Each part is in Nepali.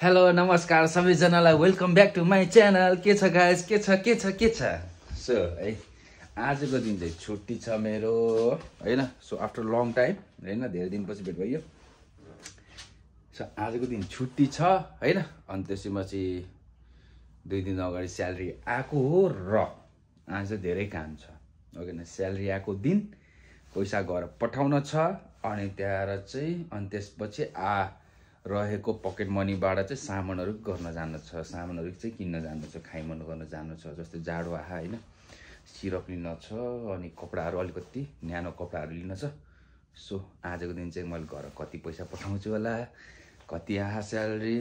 हेलो नमस्कार सबैजनालाई welcome back to my channel. के छ गाइस, के छ सो है आजको दिन चाहिँ छुट्टी छ मेरो हैन। सो आफ्टर लङ टाइम हैन, धेरै दिनपछि भेट भयो। सो आजको दिन छुट्टी छ हैन। अनि त्यसपछि 2 दिन अगाडि स्यालेरी आएको हो र आज धेरै काम छ। ओके न, स्यालेरी आएको दिन पैसा घर पठाउन छ अनि त्यहाँ चाहिँ अनि त्यसपछि रहेको पकेट मनीबाट चाहिँ सामानहरू गर्न जानु छ, सामानहरू चाहिँ किन्न जानु छ, खाइमन गर्न जानु छ। जस्तै जाडो आहा हैन, सिरप लिन छ अनि कपडाहरू अलिकति न्यानो कपडाहरू लिन छ। सो आजको दिन चाहिँ मैले घर कति पैसा पठाउँछु होला, कति आहा स्यालेरी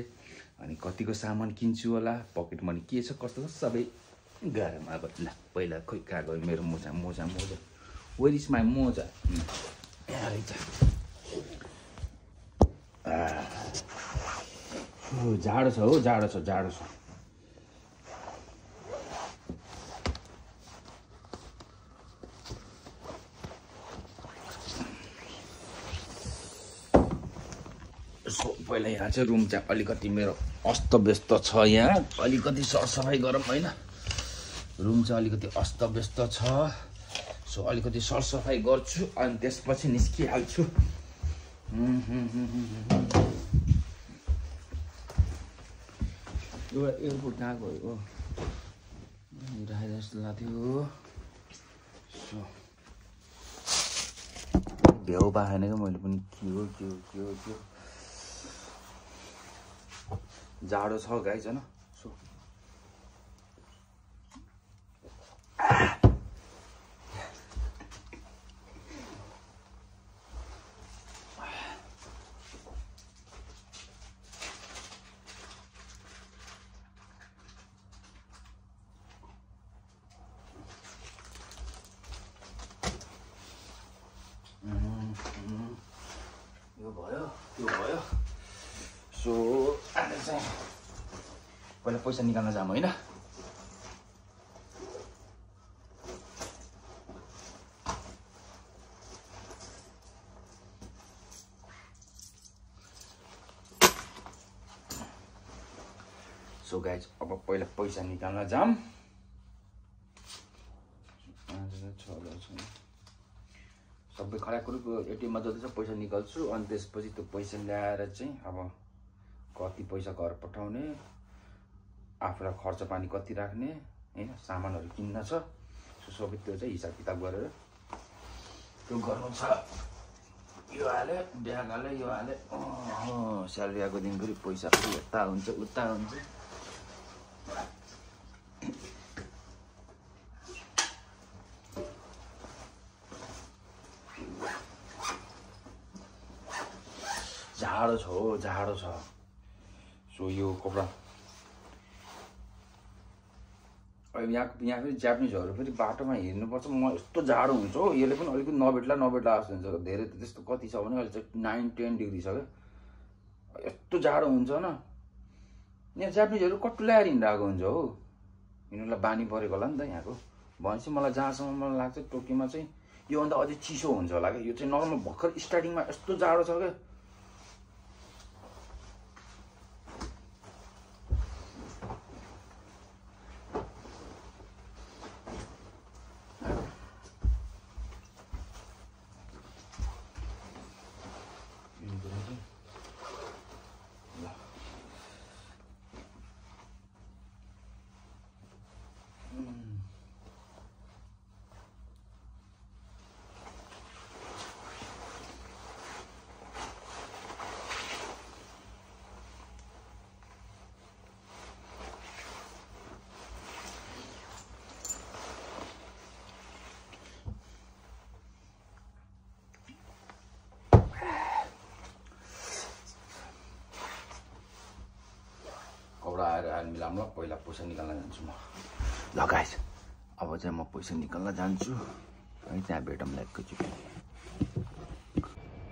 अनि कतिको सामान किन्छु होला, पकेट मनी के छ कस्तो छ सबै गएर अब ल पहिला खोइ कहाँ गयो मेरो मोजा वेयर इज माई मोजा? यहाँ रहेछ। जाडो छ हो, जाडो छ। सो पहिला यहाँ चाहिँ रुम चाहिँ अलिकति मेरो अस्तव्यस्त छ। यहाँ अलिकति सरसफाइ गरौँ हैन। रुम चाहिँ अलिकति अस्तव्यस्त छ। सो अलिकति सरसफाइ गर्छु अनि त्यसपछि निस्किहाल्छु। एउटा एयरपोर्ट कहाँ गयो राखेर जस्तो लाग्थ्यो। सो भ्याउ पाएन क्या मैले पनि। के हो जाडो छ गाइस हैन। सो यो भयो। सो आज चाहिँ पहिला पैसा निकाल्न जाम होइन। सो गाइज अब पहिला पैसा निकाल्न जाम। सबै खराकुरुको एटिएममा जति छ पैसा निकाल्छु अनि त्यसपछि त्यो पैसा ल्याएर चाहिँ अब कति पैसा घर पठाउने, आफूलाई खर्च पानी कति राख्ने हैन, सामानहरू किन्न छ। सो सबै त्यो चाहिँ हिसाब किताब गरेर त्यो गर्नु छ। यो हाले ब्याग हाले, यो हाले। स्यालेरी आएको दिन फेरि पैसा फेरि यता हुन्छ उता हुन्छ। जाडो छ। सो यो कपडा यहाँ फेरि जापानिजहरू फेरि बाटोमा हिँड्नुपर्छ। म यस्तो जाडो हुन्छ हो, यसले पनि अलिकति नभेट्ला जस्तो हुन्छ। धेरै त त्यस्तो कति छ भने अहिले चाहिँ 9-10 डिग्री छ क्या। यस्तो जाडो हुन्छ न, यहाँ जापानिजहरू कट्टु ल्याएर हिँडिरहेको हुन्छ हो। यिनीहरूलाई बानी परेको होला नि त यहाँको। भनेपछि मलाई जहाँसम्म मलाई लाग्छ टोकियोमा चाहिँ योभन्दा अझै चिसो हुन्छ होला क्या। यो चाहिँ नर्मल भर्खर स्टार्टिङमा यस्तो जाडो छ क्या। आएर मिलाउँ ल। पहिला पैसा निकाल्न जान्छु म। ल गाइस अब चाहिँ म पैसा निकाल्न जान्छु है। त्यहाँ भेटौँ ल एकैचोटि।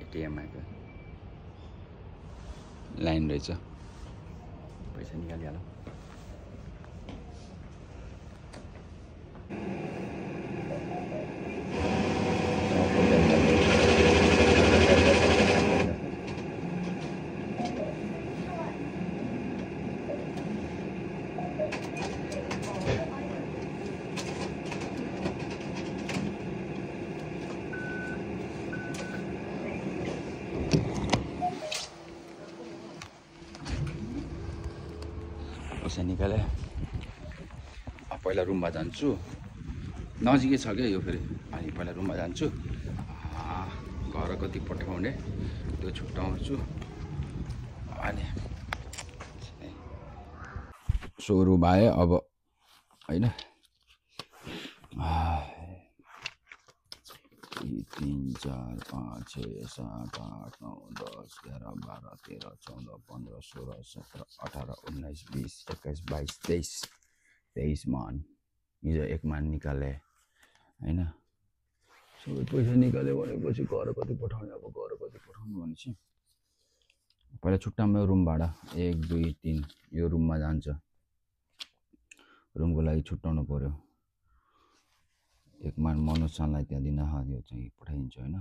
एटिएममा लाइन रहेछ, पैसा निकालिहालौँ। पैसा निकाले पहिला रुममा जान्छु नजिकै छ क्या यो फेरि अनि पहिला रुममा जान्छु घर कति पठाउने त्यो छुट्याउँछु अनि सुरु भए अब हैन 3 4 5 6 7 8 9 10 11 12 13 14 15 16 17 18 19 20 21 22 23 मान हिजो एक मान निकाले हैन सबै पैसा निकाले भनेपछि घर कति पठाउने अब घर कति पठाउनु भनेपछि पहिला छुट्टामा रुम भाडा 1 2 3 यो रुममा जान्छ रुमको लागि छुट्टाउनु पर्यो एक मान मनोज सानलाई त्यहाँ दिन यो चाहिँ पठाइदिन्छु हैन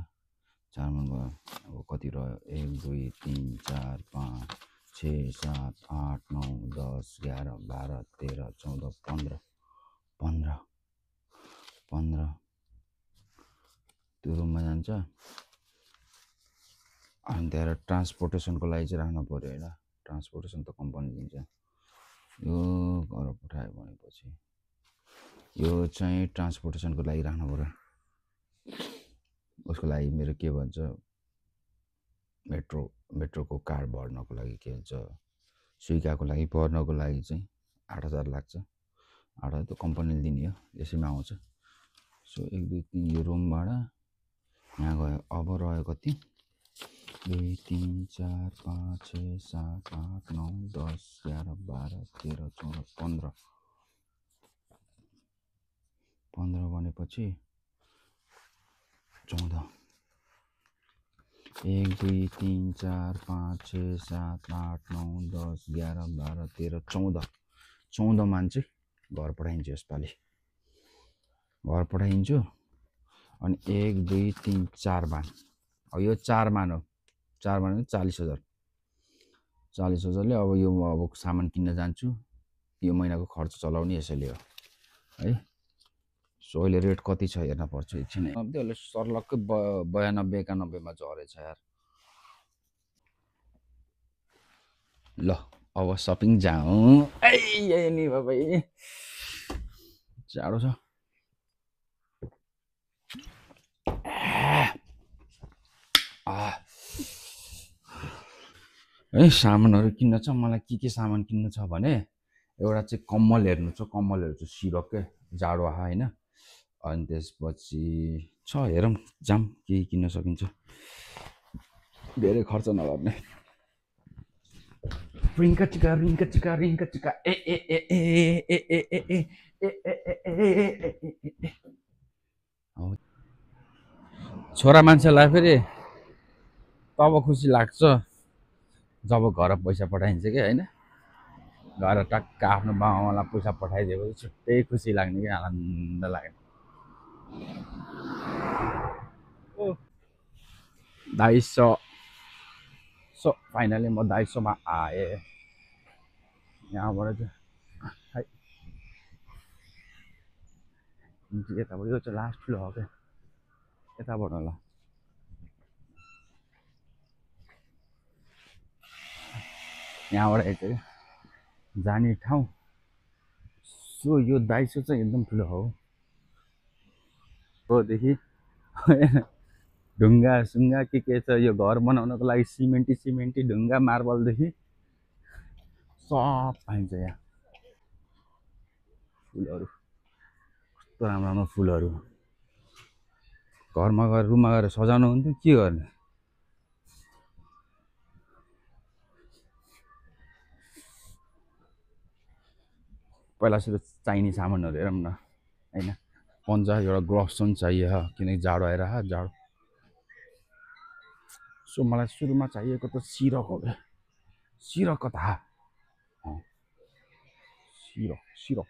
4 मान भयो अब कति रह्यो 1 2 3 4 5 6 7 8 9 10 11 12 13 14 15 15 15 त्यो रुममा जान्छ अनि त्यहाँ ट्रान्सपोर्टेसनको लागि चाहिँ राख्नु पर्यो हैन ट्रान्सपोर्टेसन त कम्पनी दिन्छ यो घर पठायो भनेपछि यो चाहिँ ट्रान्सपोर्टेसनको लागि राख्नु पर्यो उसको लागि मेरो के भन्छ मेट्रोको कार्ड भर्नको लागि के भन्छ सुइकाको लागि भर्नको लागि चाहिँ 8000 लाग्छ 8000 त कम्पनीले दिने हो यसैमा आउँछ सो 1 2 3 यो रुम भाडा यहाँ गयो अब रह्यो कति 2 3 4 5 6 7 8 9 10 11 12 13 14 15 15 भनेपछि 14 1 2 3 4 5 6 7 8 9 10 11 12 13 14 14 मान्छे घर पठाइन्छु यसपालि घर पठाइन्छु अनि 1 2 3 4 मान अब यो 4 मान हो 4 मान 40000 40000ले अब यो अब सामान किन्न जान्छु यो महिनाको खर्च चलाउने यसैले हो है सो अहिले रेट कति छ हेर्न पर्छ एकछिन अब त्यसले सर्लक्कै 92 91 मा झरेछ यार ल अब शपिङ जाउँ ए नि बाबा जाडो छ है सामानहरु किन्न छ मलाई के सामान किन्न छ भने एउटा चाहिँ कम्मल हेर्नु छ कम्मलहरु चाहिँ सिरककै जाडो आहा हैन अनि त्यसपछि छ हेरौँ जाम के किन्न सकिन्छ धेरै खर्च नगर्ने रिङ्का चिका ए ए ए ए ए ए ए ए छोरा मान्छेलाई फेरि तब खुसी लाग्छ जब घर पैसा पठाइन्छ के हैन घर टक्क आफ्नो बाउआमालाई पैसा पठाइदिएपछि छुट्टै खुसी लाग्ने के आनन्द लाग्ने 250 सो फाइनली म 250 मा आए यहाँबाट चाहिँ यताबाट यो चाहिँ लास्ट फ्लो हो क्या यताबाट होला यहाँबाट चाहिँ जाने ठाउँ सो यो 250 चाहिँ एकदम ठुलो हो देखि ढुङ्गा सुङ्गा के छ यो घर बनाउनको लागि सिमेन्टी ढुङ्गा मार्बलदेखि सब पाइन्छ यहाँ फुलहरू कस्तो राम्रो फुलहरू घरमा गएर रुममा गएर सजाउनु हुन्थ्यो के गर्ने पहिला सुरु चाहिने सामानहरू हेरौँ न हैन पन्जा एउटा ग्लोभ्स पनि चाहियो किनकि जाडो आइरह जाडो सो मलाई सुरुमा चाहिएको त सिरक हो क्या सिरक कता सिरक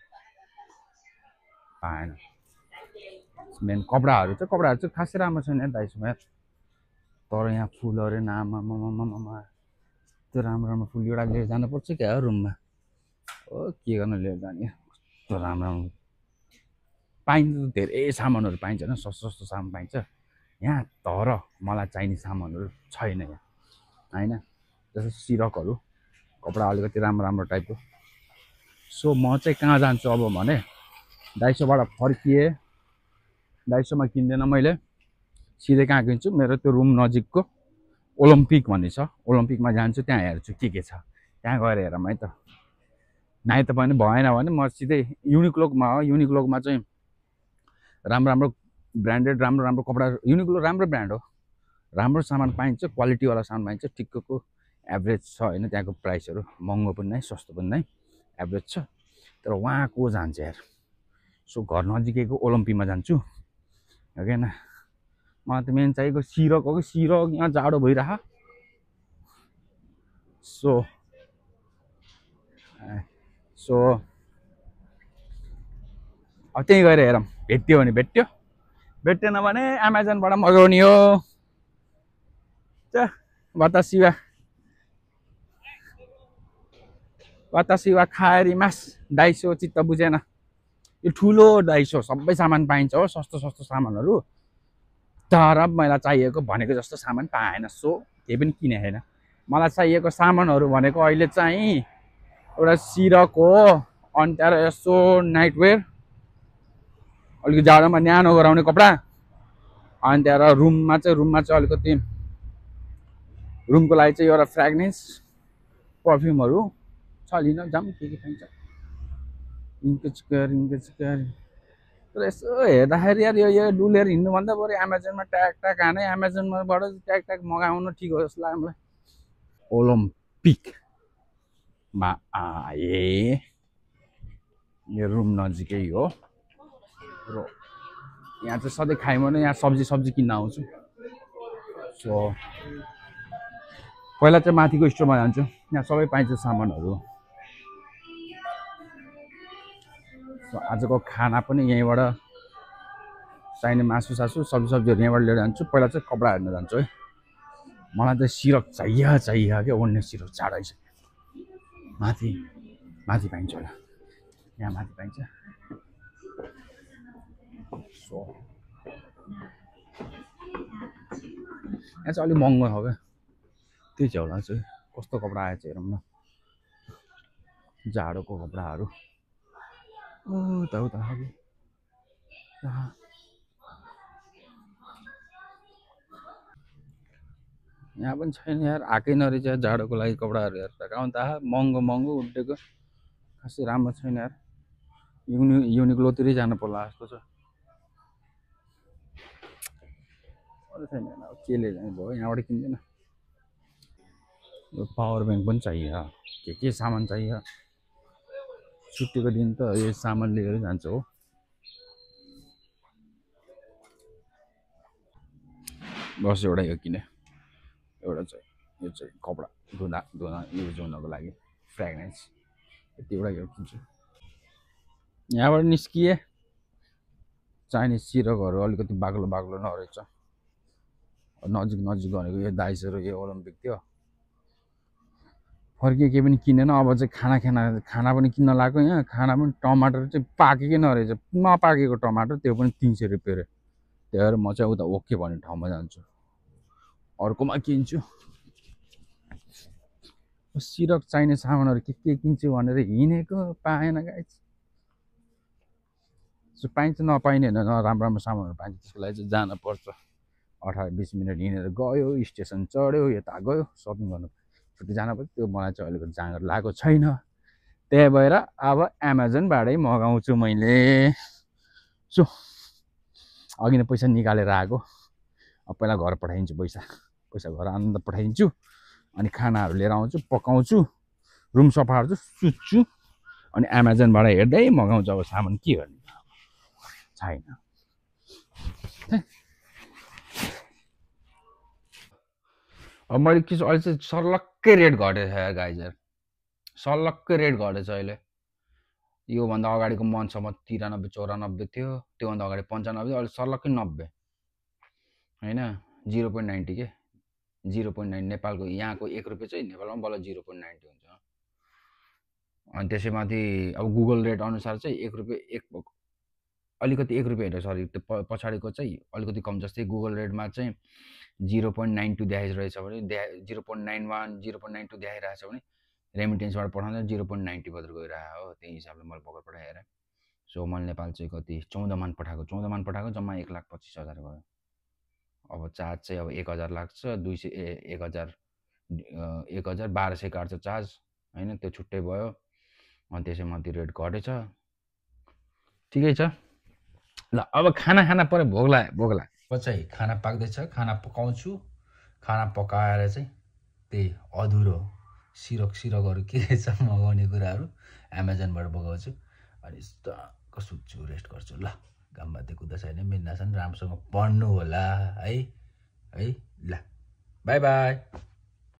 पाएन मेन कपडाहरू चाहिँ खासै राम्रो छैन 250 मा तर यहाँ फुलहरू नामा त्यो राम्रो फुल एउटा लिएर जानुपर्छ क्या रुममा ओ के गर्न लिएर जाने कस्तो राम्रो पाइन्छ धेरै सामानहरू पाइन्छ हैन सस्तो सामान पाइन्छ यहाँ तर मलाई चाहिने सामानहरू छैन यहाँ हैन जस्तो सिरकहरू कपडा अलिकति राम्रो टाइपको सो म चाहिँ कहाँ जान्छु अब भने डाइसोबाट फर्किएँ डाइसोमा किन्दैन मैले सिधै कहाँ किन्छु मेरो त्यो रुम नजिकको ओलम्पिक भन्ने छ ओलम्पिकमा जान्छु त्यहाँ हेर्छु के छ त्यहाँ गएर हेरौँ है त नाइ त पनि भएन भने म सिधै युनिक्लोमा हो युनिक्लोमा चाहिँ राम्रो राम्रो ब्रान्डेड राम्रो राम्रो कपडा युनिक्लो राम्रो ब्रान्ड हो राम्रो सामान पाइन्छ क्वालिटीवाला सामान पाइन्छ ठिक्कको एभरेज छ होइन त्यहाँको प्राइसहरू महँगो पनि नै सस्तो पनि नै एभरेज छ तर वहाँ को जान्छ यार सो घर नजिकैको ओलम्पीमा जान्छु हो कि मलाई त मेन चाहिएको सिरक हो कि सिरक यहाँ जाडो भइरह सो सो अब त्यहीँ गएर हेरौँ भेट्यो भने भेट्यो भेटेन भने अमेजनबाट मगाउने हो बतासिवा खाएरी मास डाइसो चित्त बुझेन यो ठुलो डाइसो सबै सामान पाइन्छ हो सस्तो सस्तो सामानहरू तर मलाई चाहिएको भनेको जस्तो सामान पाएन सो केही पनि किने छैन मलाई चाहिएको सामानहरू भनेको अहिले चाहिँ एउटा सिरक हो अनि त्यहाँबाट यसो नाइटवेयर अलिकति जाडोमा न्यानो गराउने कपडा अनि त्यहाँबाट रुममा चाहिँ अलिकति रुमको लागि चाहिँ एउटा फ्रेग्रेन्स पर्फ्युमहरू छ लिन जाऊँ के पाइन्छ इन्केचकर तर यसो हेर्दाखेरि यार यो डुलेर हिँड्नुभन्दा बरु एमाजोनमा ट्याग ट्याग हाने एमाजोनबाट ट्याग ट्याग मगाउनु ठिक हो जस्तो लाग्यो मलाई ओलम्पिकमा आए मेरो रुम नजिकै हो र यहाँ चाहिँ सधैँ खाएँ भने यहाँ सब्जी किन्न आउँछु सो पहिला चाहिँ माथिको स्टोरमा जान्छु यहाँ सबै पाइन्छ सामानहरू सो आजको खाना पनि यहीँबाट चाहिने मासु सब्जीहरू यहीँबाट लिएर जान्छु पहिला चाहिँ कपडा हेर्न जान्छु है मलाई त सिरक चाहियो क्या ओड्ने सिरक चाँडै माथि पाइन्छ होला यहाँ माथि पाइन्छ सो यहाँ चाहिँ अलिक महँगो हो क्या त्यही चाहिँ होला चाहिँ कस्तो कपडा आएछ हेरौँ न जाडोको कपडाहरू उता यहाँ पनि छैन यार आएकै नरहेछ जाडोको लागि कपडाहरू यार कहाँ त महँगो उठेको खासै राम्रो छैन यार युनिक्लोतिरै जानु पर्ला जस्तो छ अरू छैन अब केले भयो यहाँबाट किन्दैन पावर ब्याङ्क पनि चाहियो के सामान चाहियो छुट्टीको दिन त यो सामान लिएर जान्छ हो बस एउटा यो किने एउटा चाहिँ यो चाहिँ कपडा धुँदा युज हुनको लागि फ्रेग्रेन्स यति एउटा यो किन्छु यहाँबाट निस्किए चाहिने सिरकहरू अलिकति बाक्लो नरहेछ नजिक भनेको यो दाइसहरू यो ओलम्पिक थियो फर्किए केही पनि किनेन अब चाहिँ खाना पनि किन्न लाग्यो यहाँ खाना पनि टमाटर चाहिँ पाकेकै नरहेछ नपाकेको टमाटर त्यो पनि 300 रुपियाँ अरे त्यही भएर म चाहिँ उता ओके भन्ने ठाउँमा जान्छु अर्कोमा किन्छु सिरक चाहिने सामानहरू के किन्छु भनेर हिँडेको पाएन गाइस सो पाइन्छ नपाइने होइन राम्रो सामानहरू पाइन्छ त्यसको लागि चाहिँ जानुपर्छ 18-20 मिनट हिँडेर गयो स्टेसन चढ्यो यता गयो सपिङ गर्नु छुट्टी जान पर्छ त्यो मलाई चाहिँ अलिकति जाँगर लागेको छैन त्यही भएर अब एमाजोनबाटै मगाउँछु मैले सो अघि नै पैसा निकालेर आएको अब पहिला घर पठाइदिन्छु पैसा घर आनन्द पठाइदिन्छु अनि खानाहरू लिएर आउँछु पकाउँछु रुम सफा गर्छु सुत्छु अनि एमाजोनबाट हेर्दै मगाउँछु अब सामान के गर्ने छैन अब मैले के अहिले चाहिँ सर्लक्कै रेट घटेछ यार गाइज यार सर्लक्कै रेट घटेछ अहिले योभन्दा अगाडिको मन्थसम्म 93-94 थियो त्योभन्दा अगाडि 95 थियो अहिले सर्लक्कै 90 होइन 0.90 के 0.9 नेपालको यहाँको 1 रुपियाँ चाहिँ नेपालमा बल्ल 0.90 हुन्छ अनि त्यसैमाथि अब गुगल रेट अनुसार चाहिँ 1 रुपियाँ अलिकति 1 रुपियाँ होइन सरी त्यो पछाडिको चाहिँ अलिकति कम जस्तै गुगल रेटमा चाहिँ 0.92 देखाइरहेछ भने 0.91 0.92 देखाइरहेछ भने रेमिटेन्सबाट पठाउँदा 0.90 बदर गइरहेको हो, त्यही हिसाबले मैले भर्खर पठाएर। सो मैले नेपाल चाहिँ कति 14 मान पठाएको, 14 मान पठाएको जम्मा 1,25,000 गयो। अब चार्ज चाहिँ अब 1000 लाग्छ, 1,1200 काट्छ चार्ज होइन, त्यो छुट्टै भयो। अनि त्यसैमाथि रेट घटेछ, ठिकै छ। ल अब खाना पऱ्यो, भोक लाग्यो चाहिँ खाना पाक्दैछ, खाना पकाउँछु। खाना पकाएर चाहिँ त्यही अधुरो सिरकहरू के रहेछ मगाउने कुराहरू एमाजोनबाट मगाउँछु। अनि टक्क सुत्छु, रेस्ट गर्छु। ल घाममा त्यो कुद्दा छैन, मिल्ना छन्, राम्रोसँग पढ्नु होला है। ल बाई बाई।